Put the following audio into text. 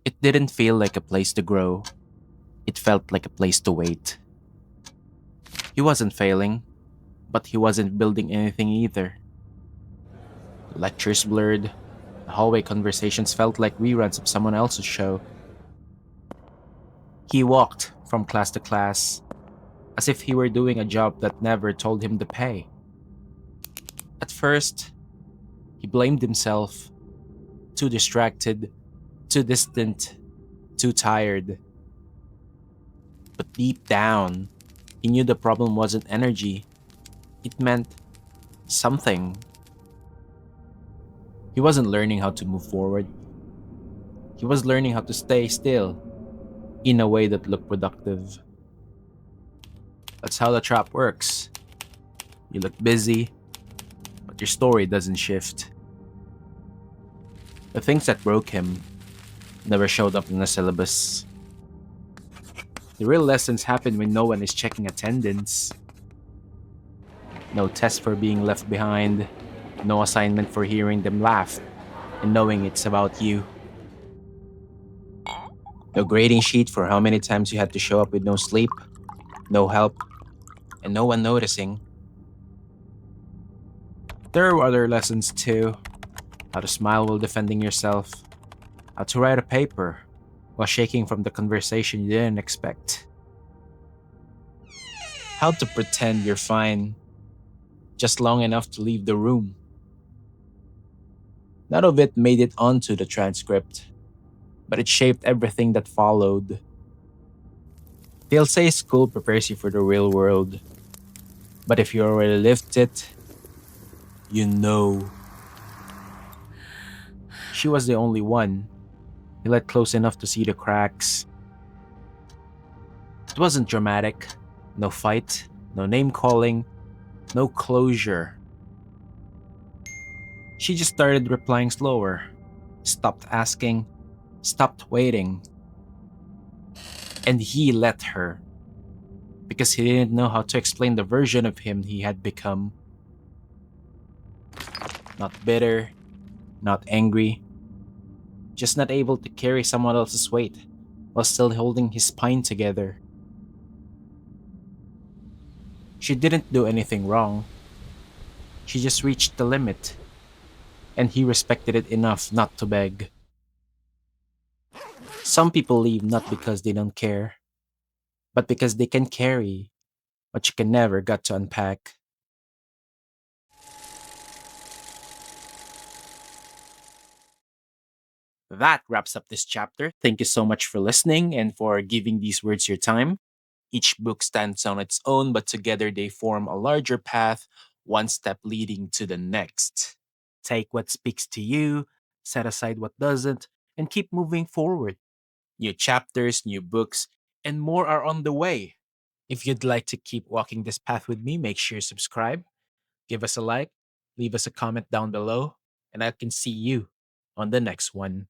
It didn't feel like a place to grow, it felt like a place to wait. He wasn't failing, but he wasn't building anything either. Lectures blurred, the hallway conversations felt like reruns of someone else's show. He walked from class to class, as if he were doing a job that never told him to pay. At first, he blamed himself, too distracted, too distant, too tired. But deep down, he knew the problem wasn't energy, it meant something. He wasn't learning how to move forward, he was learning how to stay still in a way that looked productive. That's how the trap works. You look busy, but your story doesn't shift. The things that broke him never showed up in the syllabus. The real lessons happen when no one is checking attendance. No test for being left behind, no assignment for hearing them laugh and knowing it's about you. No grading sheet for how many times you had to show up with no sleep, no help, and no one noticing. There are other lessons too: how to smile while defending yourself, how to write a paper while shaking from the conversation you didn't expect, how to pretend you're fine just long enough to leave the room. None of it made it onto the transcript, but it shaped everything that followed. They'll say school prepares you for the real world, but if you already lived it, you know. She was the only one. He let close enough to see the cracks. It wasn't dramatic. No fight, no name calling, no closure. She just started replying slower, stopped asking, stopped waiting. And he let her, because he didn't know how to explain the version of him he had become. Not bitter, not angry, just not able to carry someone else's weight while still holding his spine together. She didn't do anything wrong. She just reached the limit, and he respected it enough not to beg. Some people leave not because they don't care, but because they can carry what you can never get to unpack. That wraps up this chapter. Thank you so much for listening and for giving these words your time. Each book stands on its own, but together they form a larger path, one step leading to the next. Take what speaks to you, set aside what doesn't, and keep moving forward. New chapters, new books, and more are on the way. If you'd like to keep walking this path with me, make sure you subscribe, give us a like, leave us a comment down below, and I can see you on the next one.